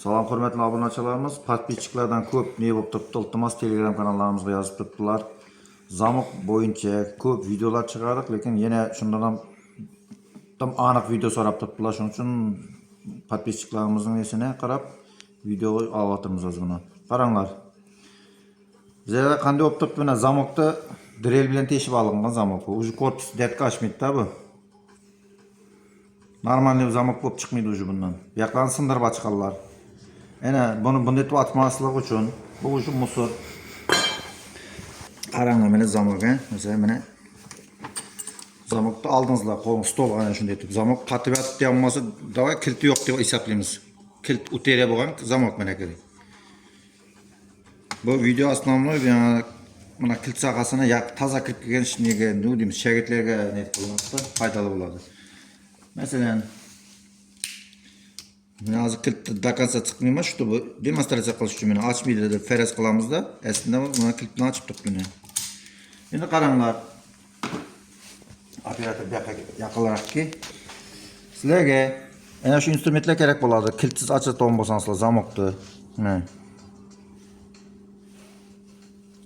Salam hörmətli obunachilarimiz, podpisçilərdən köp ne bo'lib turibdi, iltimos Telegram kanallarımızga yozib turibdilar. Zamok bo'yicha köp videolar chiqardik, lekin yana shundan ham tam aniq video so'rab turibdilar. Shuning uchun podpisçilarimizning esine qarab video olyapmiz o'zini. Qaranglar. Bizda qanday bo'lib turibdi? Mana zamokda drill bilan teshib olingan zamok. Уже korpus detka ochmaydi-da bu. Normalniy zamok bo'lib chiqmaydi уже bundan. Bu yoqlarni sindirib ochganlar. Ana bunu bunday etib atmaslik uchun bu уже musor. Qaranglar, mana zamok, mesela mana zamokni oldingizlar, qo'l stol ana shunday etib. Zamok qatib yotibdi bo'lmasa, davay kilti yo'q deb hisoblaymiz. Kilt uteriya bo'lgan zamok mana kerak. Bu video основной mana kilt sohasini toza kirib kelgan ishniga, nima deymiz, shogirdlarga net qilinmoqda, foydali bo'ladi. Masalan, hozir kiltni до конца chiqmayman, shu bu demonstratsiya qilish uchun meni ochmaydi deb faraz qilamizda, aslida mana kiltni ochib turibdi. Endi qaranglar. Operator bu yoqqa yaqinroqki. Sizlarga ana shu instrumentlar kerak bo'ladi. Kiltsiz ochadigan bo'lsangizlar zamokni. Mana.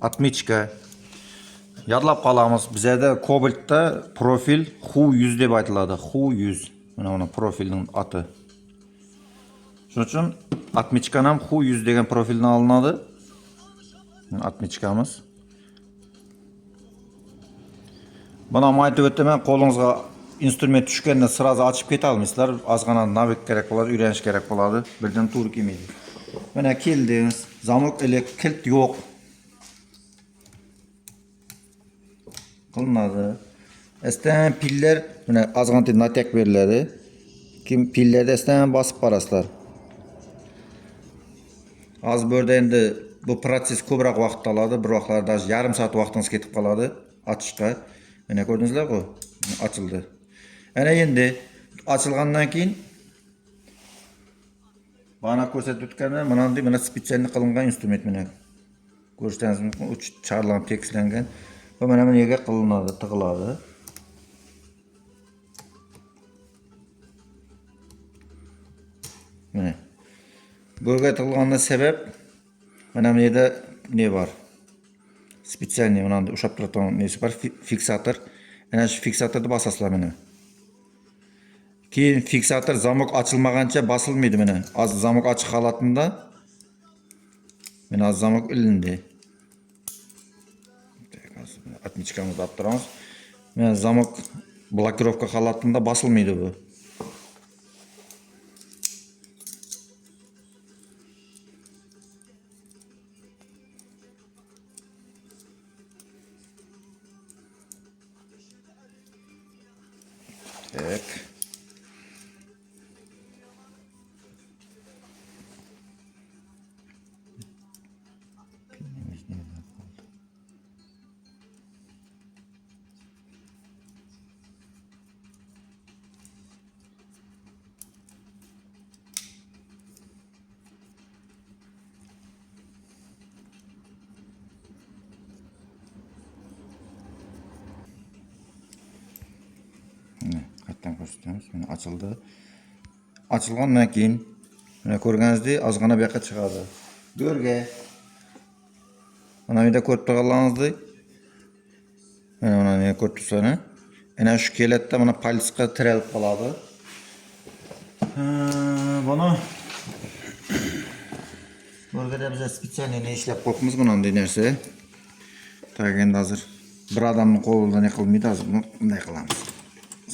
Atmichka. Yodlab qolamiz. Bizda Cobaltda profil HU100 deb aytiladi. HU100. Mana profilning ati. Shuning uchun atmichkan ham HU100 degan profildan olinadi. Atmichkamiz. Bana aytib o'taman, qo'lingizga instrument tushganda sırası açıp keta olmaysizlar. Ozgina navik kerak bo'ladi, o'rganish kerak bo'ladi. Birdan to'g'ri kelmaydi. Mana keldingiz. Zamok ile kilt yo'q. Qilinadi. Estan piller, mana ozgina natek beriladi. Kim pillarda estan bosib qarasizlar. Az bu yerda endi bu proses ko'proq vaqt oladi. Bir vaqtlarda yarim soat vaqtingiz ketib qoladi ochishga. Mana ko'rdingizlar-ku, ochildi. Ana endi ochilgandan keyin bana ko'rsatib o'tganlar mana spesial qilingan instrument mana. Ko'rishingiz mumkin, uch charlanib tekislangan. Va mana yerga qilinadi, tig'iladi. Mana. Bu yerga tig'ilgandan sabab mana bu yerda ne var? Spesialniy mana ushlab turadigan nesi bor, fiksator. Ana shu fiksatorni bosasizlar mana. Keyin fiksator zamok ochilmagancha bosilmaydi mana. Az zamok ochiq holatida mana zamok ilindi. Atmichkamizni olib turamiz. Mana zamok blokirovka holatida bosilmaydi bu. Tak. Qayerdan ko'rsatamiz? Mana ochildi. Ochilgandan keyin mana ko'rganingizdek ozgina bu yoqqa chiqadi. Bu yerga mana bu yerda ko'rib turganlaringizdek mana ko'rib tursangiz, ana shu kelatda mana palsga tiralib qoladi. Buni burgerda biz spesial ne ishlab qo'yibmiz bunday narsa. Endi hozir bir odamning qo'lida ne qilmaydi, hozir bunday qilamiz.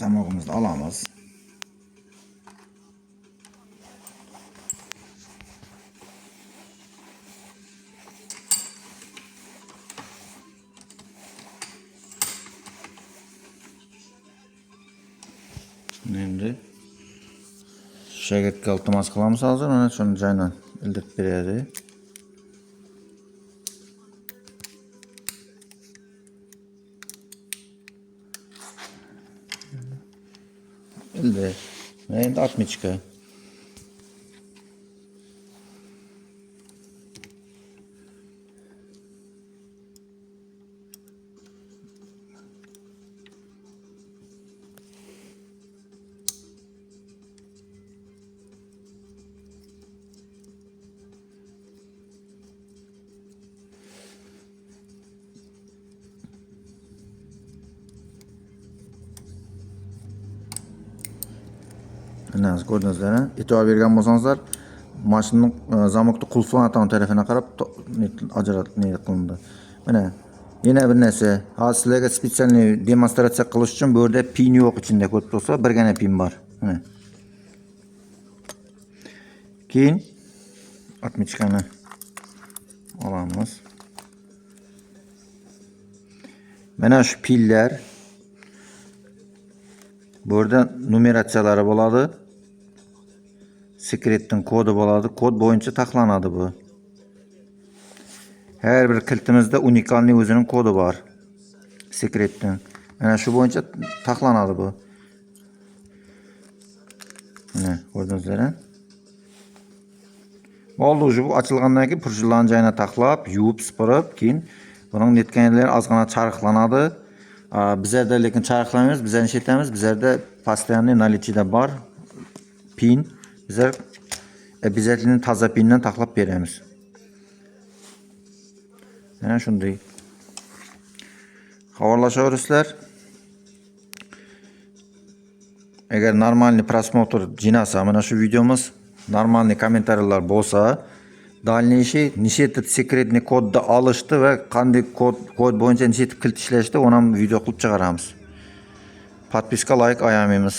Zamogimizni olamiz. Endi shogirdga iltimos qilamiz hozir, mana shuni joydan ildirib beradi. Ildi. Endi atmichka. Mana ko'rdingizlar, e'tibor bergan bo'lsangizlar, mashinaning zamokni qulflanadigan tarafına qarab qilindi. Mana yana bir narsa, hozir sizlarga spesialniy demonstratsiya qilish uchun bu yerda pin yo'q ichida ko'rib turibsizlar, birgina pin bor. Mana. Keyin atmichkani olamiz. Mana shu pillar bu yerda numeratsiyalari bo'ladi. Sekretning kodi bo'ladi. Kod bo'yicha taxlanadi bu. Her bir kiltimizde unikalniy o'zining kodi bor. Sekretning. Mana shu bo'yicha taxlanadi bu. Mana ko'rdingizlar. Oldu bu açılgandan keyin purjillarni joyina taxlab, yuvib, sipirib, keyin buning netganlari ozgina charxlanadi. Bizlarda lekin charxlamaymiz, bizlar ishlatamiz. Bizlarda постоянный наличиеda bor pin. Bizlar обязательно toza pindan taxlab beramiz. Mana shunday. Xabarlashaverasizlar. Agar normalniy просмотр jinasa, mana shu videomiz normalniy kommentariyalar bo'lsa, dальнейший nechta sekretniy kodni olishdi va qanday kod bo'yicha nechta kilit ishlashdi, uni ham video qilib chiqaramiz. Подписка, like ayamaymiz.